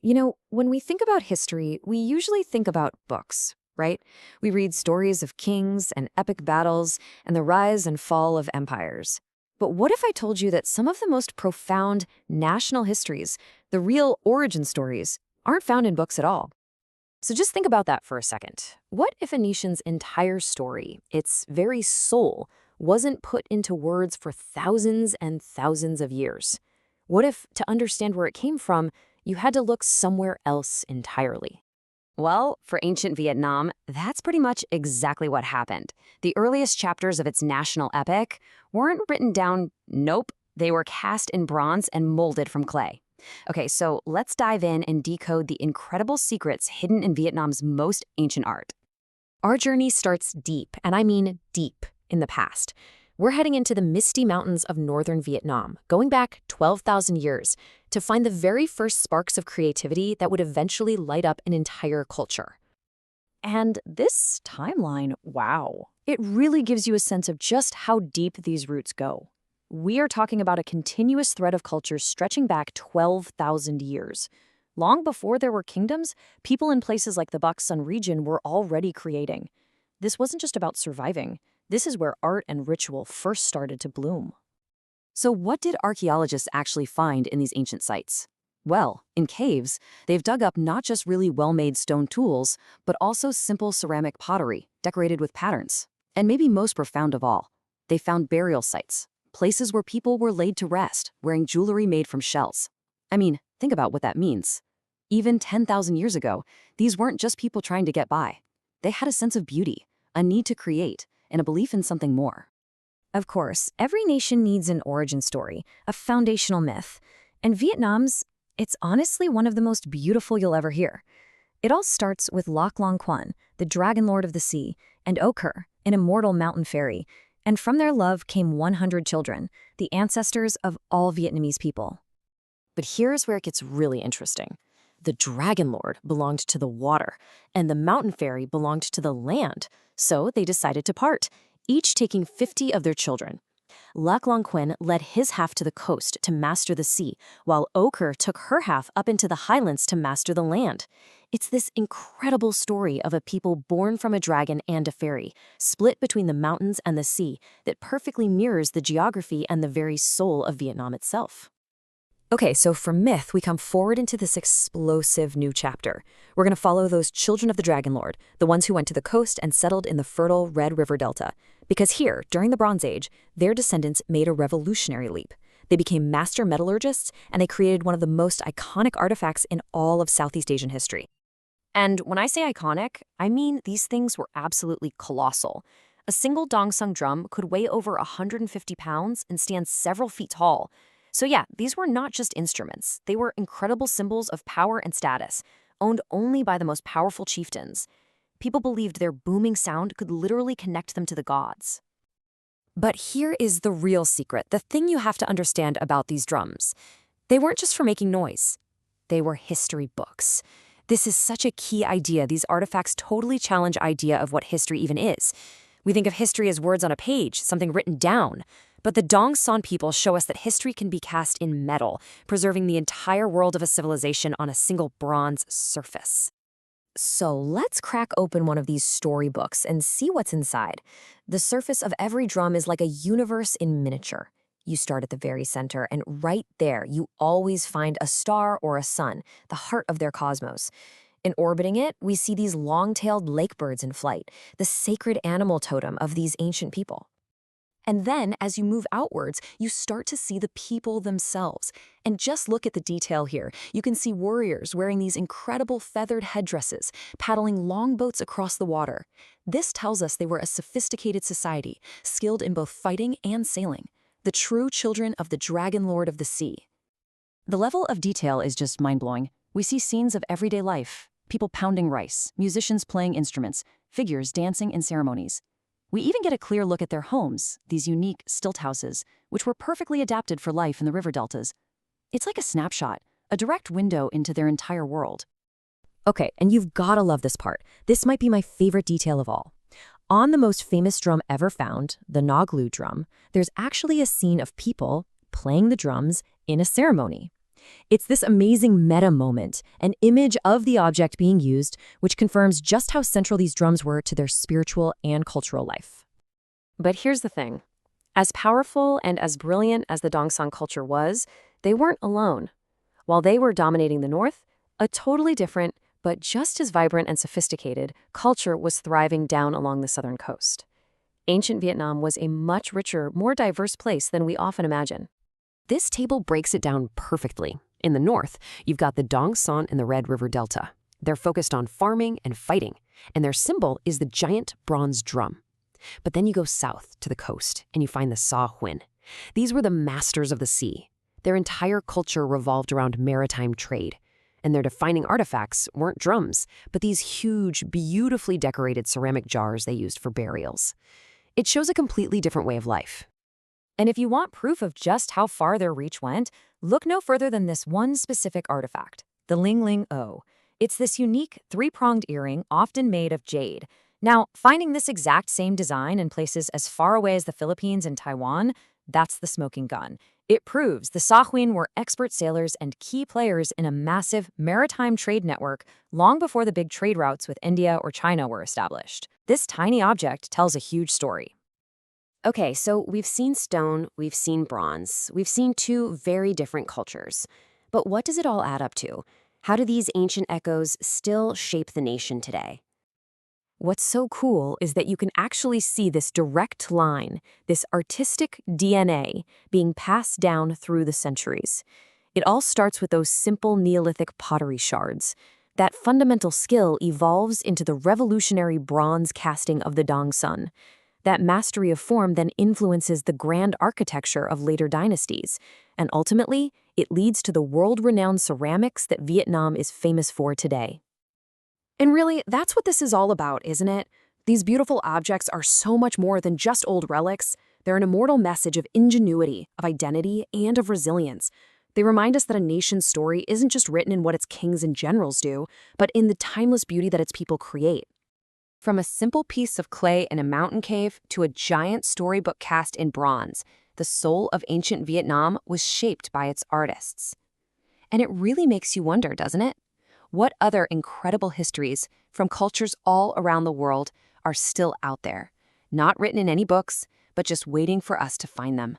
When we think about history, we usually think about books, right? We read stories of kings and epic battles and the rise and fall of empires. But what if I told you that some of the most profound national histories, the real origin stories, aren't found in books at all? So just think about that for a second. What if a nation's entire story, its very soul, wasn't put into words for thousands and thousands of years? What if, to understand where it came from, you had to look somewhere else entirely? Well, for ancient Vietnam, that's pretty much exactly what happened. The earliest chapters of its national epic weren't written down, nope, they were cast in bronze and molded from clay. Okay, so let's dive in and decode the incredible secrets hidden in Vietnam's most ancient art. Our journey starts deep, and I mean deep, in the past. We're heading into the misty mountains of northern Vietnam, going back 12,000 years, to find the very first sparks of creativity that would eventually light up an entire culture. And this timeline, wow, it really gives you a sense of just how deep these roots go. We are talking about a continuous thread of cultures stretching back 12,000 years. Long before there were kingdoms, people in places like the Bắc Sơn region were already creating. This wasn't just about surviving. This is where art and ritual first started to bloom. So what did archaeologists actually find in these ancient sites? Well, in caves, they've dug up not just really well-made stone tools, but also simple ceramic pottery decorated with patterns. And maybe most profound of all, they found burial sites, places where people were laid to rest, wearing jewelry made from shells. I mean, think about what that means. Even 10,000 years ago, these weren't just people trying to get by. They had a sense of beauty, a need to create, and a belief in something more. Of course, every nation needs an origin story, a foundational myth. And Vietnam's, it's honestly one of the most beautiful you'll ever hear. It all starts with Loc Long Quan, the dragon lord of the sea, and Okur, an immortal mountain fairy. And from their love came 100 children, the ancestors of all Vietnamese people. But here's where it gets really interesting. The dragon lord belonged to the water, and the mountain fairy belonged to the land. So they decided to part, each taking 50 of their children. Loc Long Quan led his half to the coast to master the sea, while Okur took her half up into the highlands to master the land. It's this incredible story of a people born from a dragon and a fairy, split between the mountains and the sea, that perfectly mirrors the geography and the very soul of Vietnam itself. Okay, so from myth, we come forward into this explosive new chapter. We're going to follow those children of the Dragon Lord, the ones who went to the coast and settled in the fertile Red River Delta. Because here, during the Bronze Age, their descendants made a revolutionary leap. They became master metallurgists, and they created one of the most iconic artifacts in all of Southeast Asian history. And when I say iconic, I mean these things were absolutely colossal. A single dongsung drum could weigh over 150 pounds and stand several feet tall. So yeah, these were not just instruments. They were incredible symbols of power and status, owned only by the most powerful chieftains. People believed their booming sound could literally connect them to the gods. But here is the real secret, the thing you have to understand about these drums. They weren't just for making noise. They were history books. This is such a key idea. These artifacts totally challenge the idea of what history even is. We think of history as words on a page, something written down. But the Dong Son people show us that history can be cast in metal, preserving the entire world of a civilization on a single bronze surface. So let's crack open one of these storybooks and see what's inside. The surface of every drum is like a universe in miniature. You start at the very center, and right there, you always find a star or a sun, the heart of their cosmos. In orbiting it, we see these long-tailed lake birds in flight, the sacred animal totem of these ancient people. And then, as you move outwards, you start to see the people themselves. And just look at the detail here. You can see warriors wearing these incredible feathered headdresses, paddling long boats across the water. This tells us they were a sophisticated society, skilled in both fighting and sailing, the true children of the Dragon Lord of the Sea. The level of detail is just mind-blowing. We see scenes of everyday life, people pounding rice, musicians playing instruments, figures dancing in ceremonies. We even get a clear look at their homes, these unique stilt houses, which were perfectly adapted for life in the river deltas. It's like a snapshot, a direct window into their entire world. Okay, and you've gotta love this part. This might be my favorite detail of all. On the most famous drum ever found, the Noglu drum, there's actually a scene of people playing the drums in a ceremony. It's this amazing meta moment, an image of the object being used, which confirms just how central these drums were to their spiritual and cultural life. But here's the thing. As powerful and as brilliant as the Dongsan culture was, they weren't alone. While they were dominating the north, a totally different, but just as vibrant and sophisticated, culture was thriving down along the southern coast. Ancient Vietnam was a much richer, more diverse place than we often imagine. This table breaks it down perfectly. In the north, you've got the Dong Son and the Red River Delta. They're focused on farming and fighting, and their symbol is the giant bronze drum. But then you go south to the coast, and you find the Sa Huynh. These were the masters of the sea. Their entire culture revolved around maritime trade, and their defining artifacts weren't drums, but these huge, beautifully decorated ceramic jars they used for burials. It shows a completely different way of life. And if you want proof of just how far their reach went, look no further than this one specific artifact, the Ling Ling O. It's this unique three-pronged earring often made of jade. Now, finding this exact same design in places as far away as the Philippines and Taiwan, that's the smoking gun. It proves the Sa Huynh were expert sailors and key players in a massive maritime trade network long before the big trade routes with India or China were established. This tiny object tells a huge story. Okay, so we've seen stone, we've seen bronze, we've seen two very different cultures. But what does it all add up to? How do these ancient echoes still shape the nation today? What's so cool is that you can actually see this direct line, this artistic DNA, being passed down through the centuries. It all starts with those simple Neolithic pottery shards. That fundamental skill evolves into the revolutionary bronze casting of the Dongsan. That mastery of form then influences the grand architecture of later dynasties, and ultimately, it leads to the world-renowned ceramics that Vietnam is famous for today. And really, that's what this is all about, isn't it? These beautiful objects are so much more than just old relics. They're an immortal message of ingenuity, of identity, and of resilience. They remind us that a nation's story isn't just written in what its kings and generals do, but in the timeless beauty that its people create. From a simple piece of clay in a mountain cave to a giant storybook cast in bronze, the soul of ancient Vietnam was shaped by its artists. And it really makes you wonder, doesn't it? What other incredible histories from cultures all around the world are still out there, not written in any books, but just waiting for us to find them?